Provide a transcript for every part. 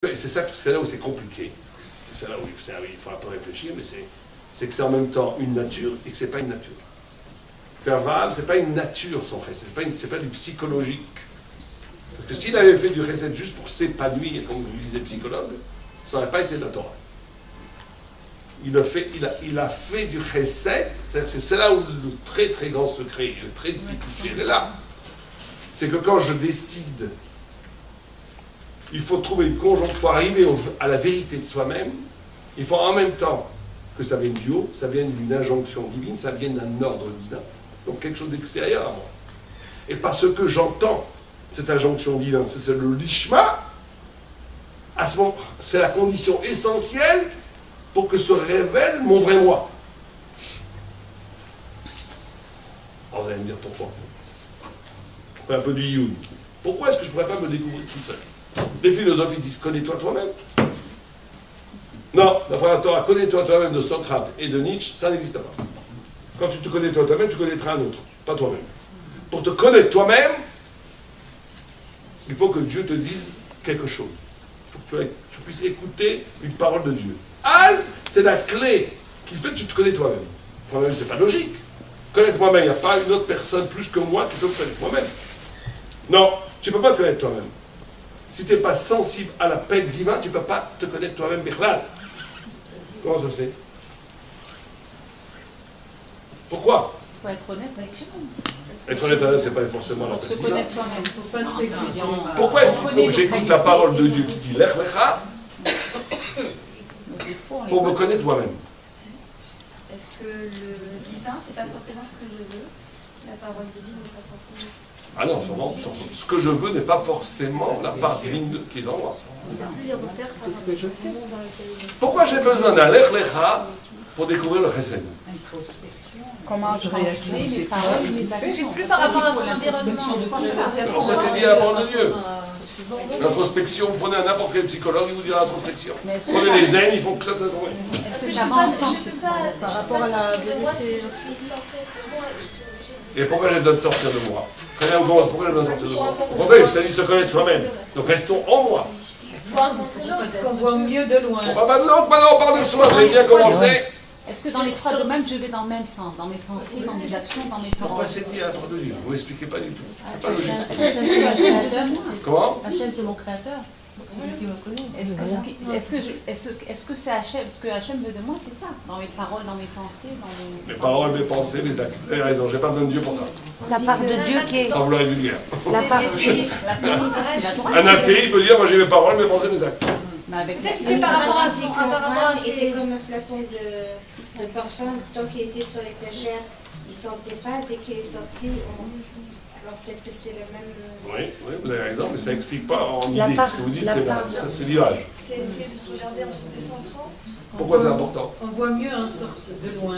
Et c'est là où c'est compliqué. C'est là où il faut un peu réfléchir, mais c'est que c'est en même temps une nature et que c'est pas une nature. Abraham, c'est pas une nature son chesed, c'est pas du psychologique. Parce que s'il avait fait du chesed juste pour s'épanouir, comme vous disait le psychologue, ça n'aurait pas été de la Torah. Il a fait du chesed, c'est là où le très très grand secret, le très difficile, il est là. C'est que quand je décide, il faut trouver une conjonction pour arriver à la vérité de soi-même, il faut en même temps que ça vienne du haut, ça vienne d'une injonction divine, ça vienne d'un ordre divin, donc quelque chose d'extérieur à moi. Et parce que j'entends cette injonction divine, c'est le lishma, à ce moment, c'est la condition essentielle pour que se révèle mon vrai moi. Alors vous allez me dire pourquoi. On fait un peu du Jung. Pourquoi est-ce que je ne pourrais pas me découvrir tout seul? Les philosophes ils disent connais-toi toi-même. Non, d'après la Torah, connais-toi toi-même de Socrate et de Nietzsche, ça n'existe pas. Quand tu te connais toi-même, tu connaîtras un autre, pas toi-même. Pour te connaître toi-même, il faut que Dieu te dise quelque chose. Il faut que tu puisses écouter une parole de Dieu. C'est la clé qui fait que tu te connais toi-même. Toi-même, c'est pas logique. Connaître moi-même, il n'y a pas une autre personne plus que moi qui peut me connaître moi-même. Non, tu ne peux pas te connaître toi-même. Si tu n'es pas sensible à l'appel divin, tu ne peux pas te connaître toi-même, Bichlal. Comment ça se fait? Pourquoi? Il faut être honnête avec soi-même. Être honnête avec soi, c'est pas forcément l'appel divin. Se connaître soi-même. Il ne faut pas s'écouter. Pourquoi est-ce qu'il faut que j'écoute la parole de Dieu qui dit Lech Lecha pour me connaître moi-même? Est-ce que le divin, c'est pas forcément ce que je veux? La parole divine n'est pas forcément... Ah non, sûrement, ce que je veux n'est pas forcément la part divine qui est dans moi. C'est ce que je fais. Pourquoi j'ai besoin d'un Lech Lecha pour découvrir le chesed? Comment je réagis, mes paroles, mes actions. Plus par rapport à son environnement. Ça c'est lié à la parole de Dieu. L'introspection, vous prenez n'importe quel psychologue, il vous dira l'introspection. Prenez les zen, ils font que ça de la journée. Est-ce que ça va ensemble? Par rapport à la vérité. Et pourquoi j'ai besoin de sortir de moi? Très bien, pourquoi j'ai besoin de sortir de moi? Au contraire, il s'agit de se connaître soi-même. Donc restons en moi. Parce qu'on voit mieux de loin. On va maintenant on parle de soi, vous avez bien commencé. Est-ce que dans les trois domaines, je vais dans le même sens? Dans mes pensées, dans mes actions, dans mes paroles? Pourquoi c'est lié à la parole de Dieu? Vous m'expliquez pas du tout. C'est pas logique. Hachem, Comment? c'est mon créateur. C'est lui qui me connaît. Est-ce que c'est Hachem? Ce que Hachem veut de moi, c'est ça? Dans mes paroles, dans mes pensées, dans mes... Mes paroles, mes pensées, mes actes. Vous avez raison, j'ai pas besoin de Dieu pour ça. La part de Dieu qui est... Sans vouloir être vulgaire. La part... Un athée, il peut dire, moi j'ai mes paroles, mes pensées, mes actes. Peut-être qu'il fait par rapport à était comme un flacon de parfum, tant qu'il était sur l'étagère, il ne sentait pas, dès qu'il est sorti, alors peut-être que c'est le même... Oui, vous avez raison, mais ça n'explique pas en idée. La part, Ce que vous dites, la part. c'est l'image. C'est essayer de se regarder en se décentrant. Pourquoi c'est important? On voit mieux en sorte de loin.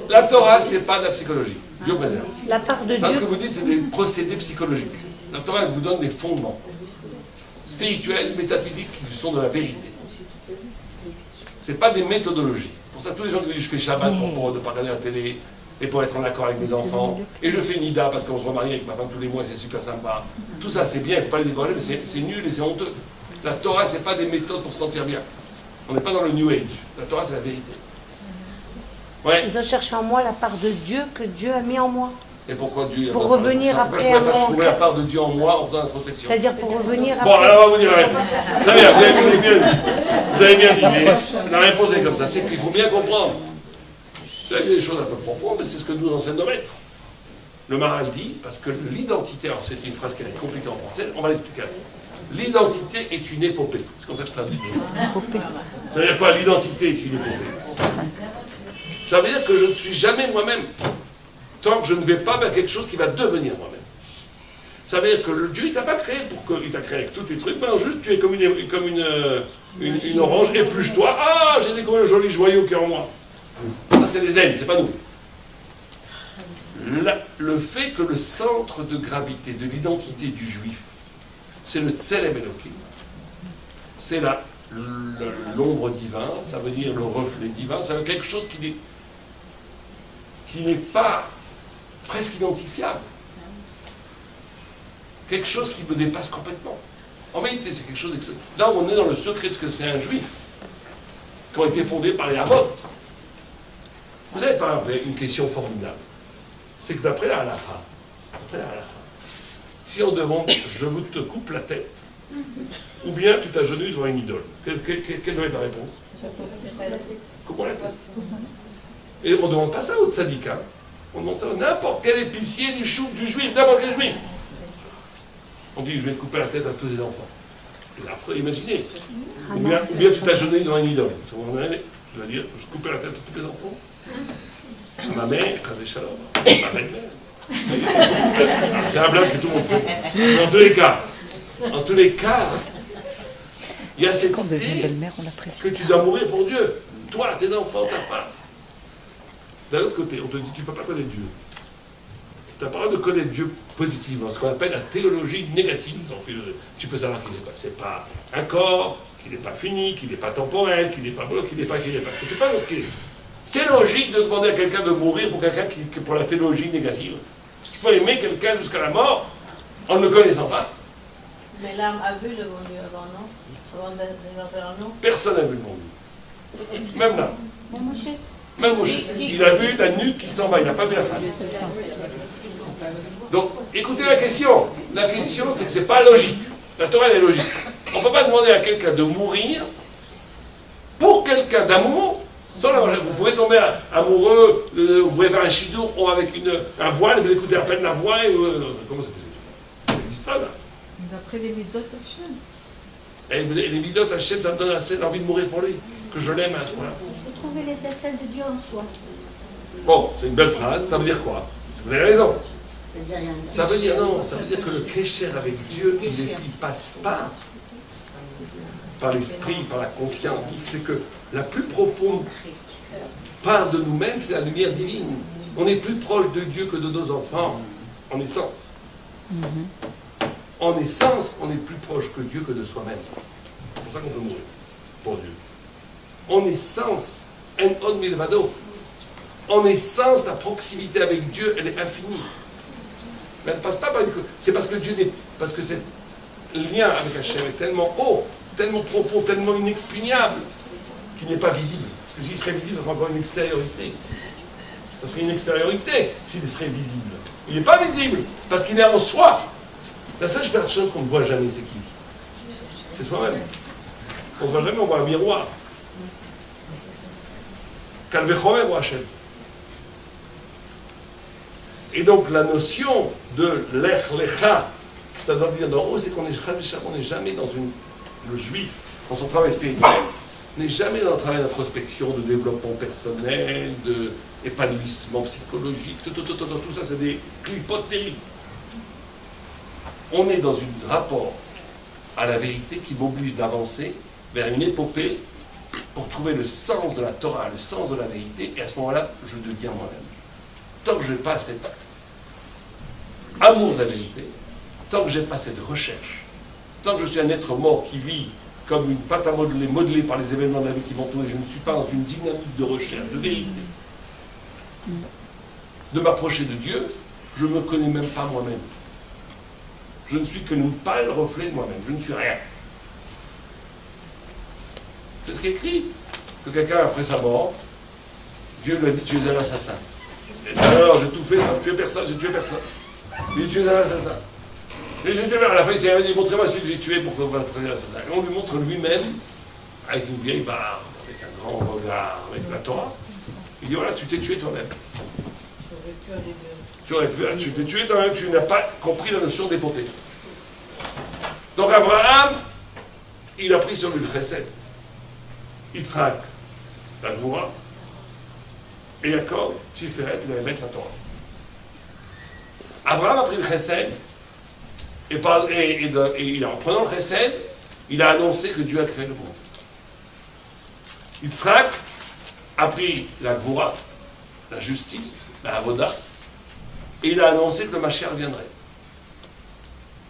La Torah, c'est pas de la psychologie. Dieu préserve. La part de Là, ce que Dieu... vous dites, c'est des procédés psychologiques. La Torah, elle vous donne des fondements spirituels, métaphysiques, qui sont de la vérité. Ce n'est pas des méthodologies. Pour ça, tous les gens qui disent je fais Shabbat pour ne pas regarder la télé et pour être en accord avec mes enfants, et je fais Nida parce qu'on se remarie avec ma femme tous les mois, c'est super sympa. Tout ça, c'est bien, il ne faut pas les décourager, mais c'est nul et c'est honteux. La Torah, ce n'est pas des méthodes pour se sentir bien. On n'est pas dans le New Age. La Torah, c'est la vérité. Ouais. Je dois chercher en moi la part de Dieu que Dieu a mis en moi. Et pourquoi Dieu... Pour revenir après à mon... mon... trouver la part de Dieu en moi en faisant l'introspection. C'est-à-dire pour revenir après... Bon, alors on va vous dire la réponse. Très bien, vous avez bien dit. Vous avez bien dit, mais la réponse est comme ça. C'est qu'il faut bien comprendre. C'est vrai que c'est des choses un peu profondes, mais c'est ce que nous enseigne nos maîtres. Le Maharal dit, parce que l'identité, alors c'est une phrase qui est compliquée en français, on va l'expliquer. L'identité est une épopée. C'est comme ça que je traduis. Ça veut dire quoi, l'identité est une épopée? Ça veut dire que je ne suis jamais moi-même. Tant que je ne vais pas vers quelque chose qui va devenir moi-même. Ça veut dire que Dieu, il t'a pas créé pour que... Il t'a créé avec tous tes trucs, mais juste tu es comme une orange, épluche-toi. Ah, j'ai découvert un joli joyau qui est en moi. Ça, c'est les zen, c'est pas nous. Le fait que le centre de gravité de l'identité du juif, c'est le Tselem Elohim, c'est l'ombre divin, ça veut dire le reflet divin, ça veut dire quelque chose qui n'est pas presque identifiable. Quelque chose qui me dépasse complètement. En vérité, c'est quelque chose d'excellent. Là, on est dans le secret de ce que c'est un juif, qui ont été fondés par les Havot. Vous savez, par exemple, une question formidable. C'est que d'après la halakha, si on demande je vous te coupe la tête, ou bien tu t'agenouilles devant une idole, quelle doit être la réponse? Comment la tête? Et on ne demande pas ça aux tzaddik, on demande ça à n'importe quel épicier du chou, du juif, n'importe quel juif. On dit je vais te couper la tête à tous les enfants. C'est affreux, imaginez. Ou bien tu t'agenouilles devant une idole. Je veux dire, je couper la tête à tous les enfants. Ma mère, Kavé Shalom, ma belle-mère. C'est un blague que tout le monde fait. En tous les cas, il y a cette idée que tu dois mourir pour Dieu. Toi, tes enfants, ta femme. D'un autre côté, on te dit tu ne peux pas connaître Dieu. Tu as pas le droit de connaître Dieu positivement, ce qu'on appelle la théologie négative. Donc, tu peux savoir qu'il n'est pas, c'est pas un corps, qu'il n'est pas fini, qu'il n'est pas temporel, qu'il n'est pas beau, qu'il n'est pas. Tu sais pas ce qu'il est. C'est logique de demander à quelqu'un de mourir pour quelqu'un qui pour la théologie négative. Tu peux aimer quelqu'un jusqu'à la mort en ne le connaissant pas. Mais l'âme a vu le bon Dieu avant, non? Avant de non? Personne n'a vu le bon Dieu. Même là. Même Moshe. Il a vu la nuque qui s'en va, il n'a pas vu la face. Donc, écoutez la question. La question, c'est que c'est pas logique. La Torah, elle est logique. On ne peut pas demander à quelqu'un de mourir pour quelqu'un d'amour. Vous pouvez tomber amoureux, vous pouvez faire un chidour avec un voile, vous écoutez à peine la voix, et comment ça peut être? Ça n'existe pas là. D'après les midot Hachem. Et les midot Hachem, ça me donne assez l'envie de mourir pour lui, que je l'aime à ce point-là. Il faut trouver l'étincelle de Dieu en soi. Bon, c'est une belle phrase, ça veut dire quoi? Vous avez raison. Ça veut dire non, ça veut dire que le kécher avec Dieu, il ne passe pas par l'esprit, par la conscience. C'est que la plus profonde part de nous-mêmes, c'est la lumière divine. On est plus proche de Dieu que de nos enfants, en essence. En essence, on est plus proche que Dieu que de soi-même. C'est pour ça qu'on peut mourir, pour Dieu. En essence, en on milvado. En essence, la proximité avec Dieu, elle est infinie. Mais elle ne passe pas par une... C'est parce que Dieu n'est... Parce que ce lien avec Hachem est tellement haut, tellement profond, tellement inexpugnable, qu'il n'est pas visible. Parce que s'il serait visible, ça serait encore une extériorité. Ça serait une extériorité s'il serait visible. Il n'est pas visible, parce qu'il est en soi. La seule personne qu'on ne voit jamais, c'est qui? C'est soi-même. On ne voit jamais, on voit un miroir. Calvechomer ou Hachem. Et donc la notion de l'ech lecha, ça doit dire d'en haut, c'est qu'on n'est jamais dans le juif, dans son travail spirituel, n'est jamais dans un travail d'introspection, de développement personnel, d'épanouissement psychologique, tout ça, c'est des clipotes terribles. On est dans un rapport à la vérité qui m'oblige d'avancer vers une épopée pour trouver le sens de la Torah, le sens de la vérité, et à ce moment-là, je deviens moi-même. Tant que je n'ai pas cet amour de la vérité, tant que je n'ai pas cette recherche, tant que je suis un être mort qui vit comme une pâte à modeler, modelée par les événements de la vie qui m'entourent, je ne suis pas dans une dynamique de recherche, de vérité, de m'approcher de Dieu, je ne me connais même pas moi-même. Je ne suis que une pâle reflet de moi-même, je ne suis rien. C'est ce qui est écrit, que quelqu'un, après sa mort, Dieu lui a dit, tu es un assassin. Et alors, j'ai tout fait ça, j'ai tué personne, j'ai tué personne. Mais tu es un assassin. Et je à la fin, il s'est dit, montrez-moi celui que j'ai tué pour que vous preniez l'assassin. Et on lui montre lui-même, avec une vieille barbe, avec un grand regard, avec la Torah. Il dit, voilà, tu t'es tué toi-même. Tu t'es tué toi-même, tu n'as pas compris la notion d'épopée. Donc Abraham, il a pris sur lui le chesed. Yitzhak, la Goura, et Jacob, Tiferet, il allait mettre la Torah. Abraham a pris le chesed, et en prenant le chesed, il a annoncé que Dieu a créé le monde. Yitzhak a pris la Goura, la justice, la avoda, et il a annoncé que le Mashiach viendrait.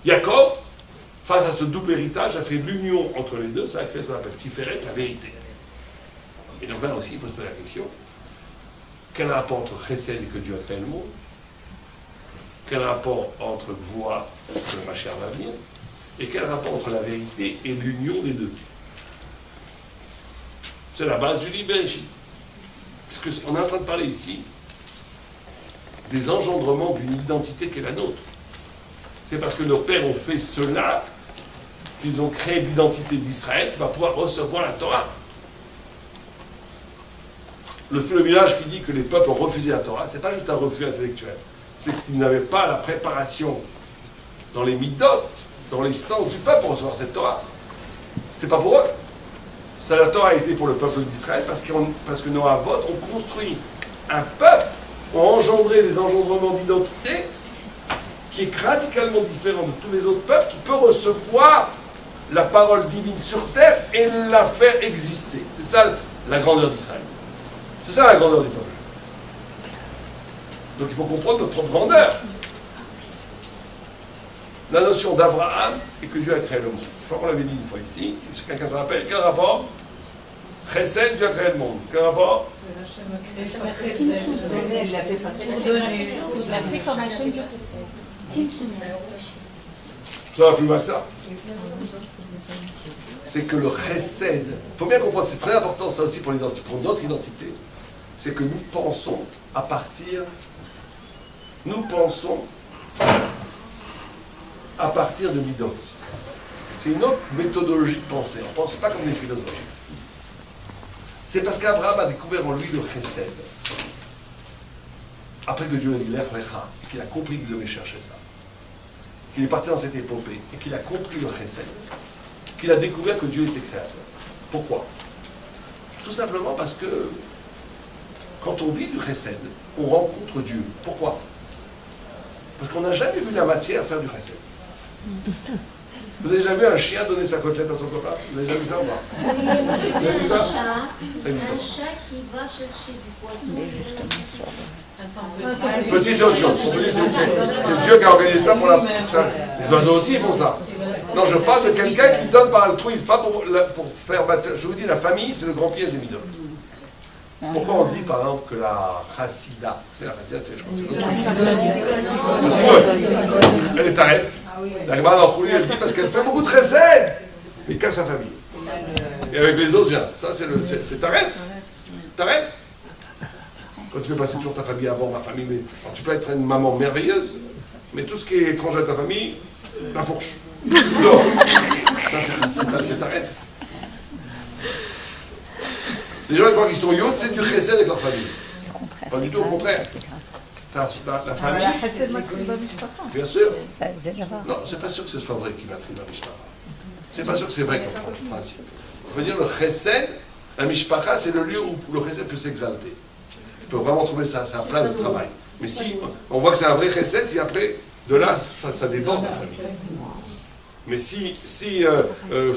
Jacob, face à ce double héritage, a fait l'union entre les deux, ça a créé ce qu'on appelle Tiferet, la vérité. Et donc là aussi, il faut se poser la question, quel rapport entre Chesed et que Dieu a créé le monde? Quel rapport entre Gvoura et que le Mashiach va venir? Et quel rapport entre la vérité et l'union des deux? C'est la base du Bereshit. Puisqu'on est en train de parler ici des engendrements d'une identité qui est la nôtre. C'est parce que nos pères ont fait cela qu'ils ont créé l'identité d'Israël qui va pouvoir recevoir la Torah. Le village qui dit que les peuples ont refusé la Torah, c'est pas juste un refus intellectuel. C'est qu'ils n'avaient pas la préparation dans les midot, dans les sens du peuple pour recevoir cette Torah. C'était pas pour eux. Ça, la Torah a été pour le peuple d'Israël parce que nos avot ont construit un peuple, ont engendré des engendrements d'identité qui est radicalement différent de tous les autres peuples, qui peut recevoir la parole divine sur terre et la faire exister. C'est ça la grandeur d'Israël. C'est ça la grandeur du peuple. Donc il faut comprendre notre propre grandeur. La notion d'Abraham est que Dieu a créé le monde. Je crois qu'on l'avait dit une fois ici. Si quelqu'un se rappelle, quel rapport? Chesed, Dieu a créé le monde. Quel rapport? Il l'a fait ça. Il a fait comme Hachem Dieu. Ça va plus mal que ça. C'est que le chesed, il faut bien comprendre, c'est très important ça aussi pour notre identité, c'est que nous pensons à partir de midot. C'est une autre méthodologie de pensée. On ne pense pas comme des philosophes. C'est parce qu'Abraham a découvert en lui le chesed. Après que Dieu a dit l'Echlecha, qu'il a compris qu'il devait chercher ça, qu'il est parti dans cette épopée et qu'il a compris le chesed, qu'il a découvert que Dieu était créateur. Pourquoi? Tout simplement parce que quand on vit du chesed, on rencontre Dieu. Pourquoi? Parce qu'on n'a jamais vu la matière faire du chesed. Vous avez jamais vu un chien donner sa côtelette à son copain? Vous avez jamais vu ça ou pas? Vous avez vu ça? Un chat qui va chercher du poisson. Petit, c'est autre chose. C'est Dieu qui a organisé ça pour ça. Les oiseaux aussi, ils font ça. Non, je parle de quelqu'un qui donne par altruisme, pas pour faire battre. Je vous dis, la famille, c'est le grand piège des midotes. Pourquoi on dit, par exemple, que la chassida, c'est la chassida, c'est, je crois que c'est elle est taref. La Gemara dans Khouli, elle dit parce qu'elle fait beaucoup de recettes, mais qu'à sa famille. Et avec les autres, ça, c'est taref. Taref. Quand tu veux passer toujours ta famille avant ma famille, mais alors tu peux être une maman merveilleuse, mais tout ce qui est étranger à ta famille, la fourche. Non. Ça, c'est taref. Les gens croient qu'ils sont yod, c'est du chesed avec leur famille. Pas du tout, au contraire. La famille. Bien sûr. Non, c'est pas sûr que ce soit vrai qu'il va trier la mishpacha. C'est pas sûr que c'est vrai comme principe. On veut dire le chesed, la mishpacha, c'est le lieu où le chesed peut s'exalter. Il peut vraiment trouver ça, c'est un plan de travail. Mais si on voit que c'est un vrai chesed, si après, de là, ça déborde la famille. Mais si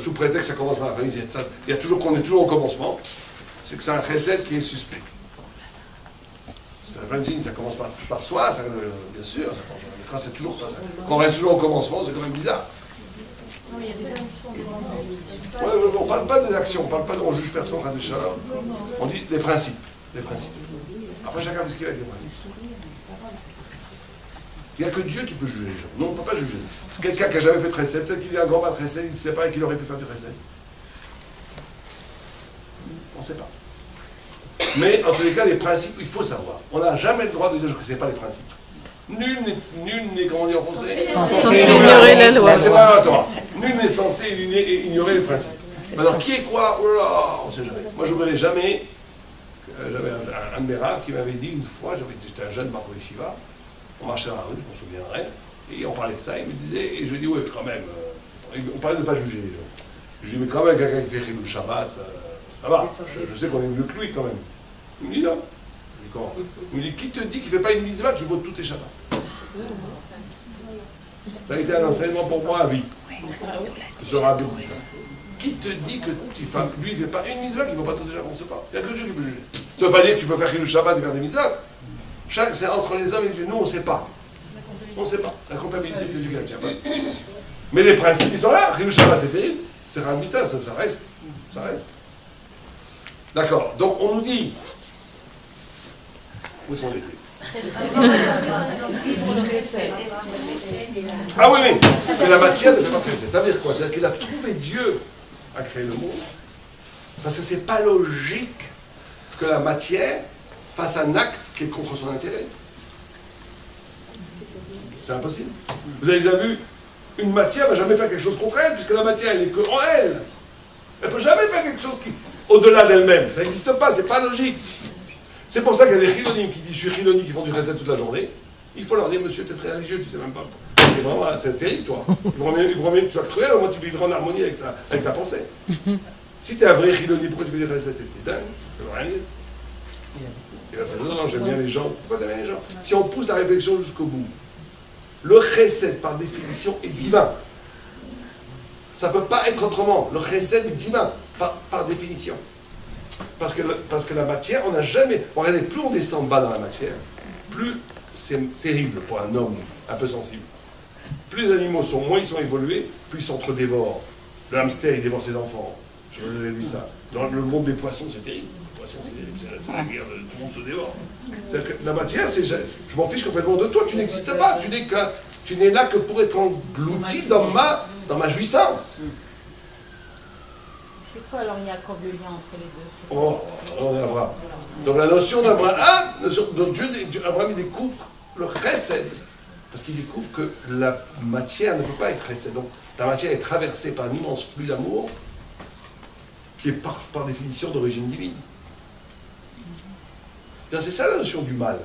sous prétexte que ça commence par la famille, il y a toujours qu'on est toujours au commencement, c'est que c'est un chesed qui est suspect. La famille, ça commence par soi, ça, bien sûr. Quand on reste toujours au commencement, c'est quand même bizarre. Non, il y a des gens qui sont On ne parle pas des actions, on juge personne à des chaleurs. On dit des principes. Après, chacun fait ce qu'il veut avec les principes. Il n'y a que Dieu qui peut juger les gens. Non, on ne peut pas juger. Quelqu'un qui n'a jamais fait de chesed, peut-être qu'il est un grand maître de chesed, il ne sait pas et qu'il aurait pu faire du chesed. On ne sait pas. Mais en tous les cas, les principes, il faut savoir. On n'a jamais le droit de dire que je ne sais pas les principes. Nul n'est, comment dire en français, censé ignorer la loi. C'est pas la Torah. Nul n'est censé ignorer les principes. Alors, qui est quoi? Oh là, on ne sait jamais. Moi, je n'oublierai jamais. J'avais un de mes rabbins qui m'avait dit une fois, j'étais un jeune Baruch Yeshiva, on marchait dans la rue, je m'en souviendrai, et on parlait de ça, il me disait, et je lui dis, ouais, quand même, on parlait de ne pas juger les gens. Je lui dis, mais quand même, quelqu'un qui fait le Shabbat, ça va, je sais qu'on est mieux que lui quand même. Il me dit non. Je dis comment? Il me dit, qui te dit qu'il ne fait pas une mitzvah qui vaut tous tes Shabbats? Ça a été un enseignement pour moi à vie. Ce rabbi dit ça. Qui te dit que lui il ne fait pas une mitzvah qui ne vaut pas tous tes Shabbats? On ne sait pas. Il n'y a que Dieu qui peut juger. Ça ne veut pas dire que tu peux faire le Shabbat et faire des mitzvahs. C'est entre les hommes et Dieu. Nous, on ne sait pas. On ne sait pas. La comptabilité, c'est Dieu qui la tient pas. Mais les principes, ils sont là. Le Shabbat est terrible. C'est un mitzvah, ça reste. Ça reste. D'accord. Donc, on nous dit. Où est-ce qu'on était? Ah oui, oui, mais la matière ne fait pas chesed. Ça veut dire quoi? C'est-à-dire qu'il a trouvé Dieu à créer le monde, parce que c'est pas logique que la matière fasse un acte qui est contre son intérêt. C'est impossible. Vous avez déjà vu, une matière ne va jamais faire quelque chose contre elle, puisque la matière, elle n'est que en elle. Elle ne peut jamais faire quelque chose qui, au-delà d'elle-même. Ça n'existe pas, c'est pas logique. C'est pour ça qu'il y a des chilonim qui disent, je suis chiloni, qui font du chesed toute la journée. Il faut leur dire, monsieur, tu es très religieux, tu sais même pas. C'est terrible, toi. Il vaut mieux que tu sois cruel, au moins tu vivras en harmonie avec ta pensée. Si tu es un vrai chiloni, pourquoi tu fais du chesed? T'es dingue, ça ne veut rien dire. Il va te dire, non, j'aime bien les gens. Pourquoi tu aimes bien les gens? Si on pousse la réflexion jusqu'au bout, le chesed, par définition, est divin. Ça ne peut pas être autrement. Le chesed est divin, par définition. Parce que la matière, on n'a jamais... Regardez, plus on descend bas dans la matière, plus c'est terrible pour un homme un peu sensible. Plus les animaux sont, moins ils sont évolués, plus ils s'entre-dévorent. Le hamster, il dévore ses enfants. Je vous avais vu ça. Dans le monde des poissons, c'est terrible. Les poissons, c'est la guerre, tout le monde se dévore. La matière, c'est... Je m'en fiche complètement de toi, tu n'existes pas. Tu n'es là que pour être englouti dans ma jouissance. C'est quoi alors, Jacob, le lien entre les deux? Oh, on est Abraham. Donc la notion d'Abraham, donc Abraham il découvre le chesed, parce qu'il découvre que la matière ne peut pas être chesed. Donc la matière est traversée par un immense flux d'amour qui est par définition d'origine divine. C'est ça la notion du mal.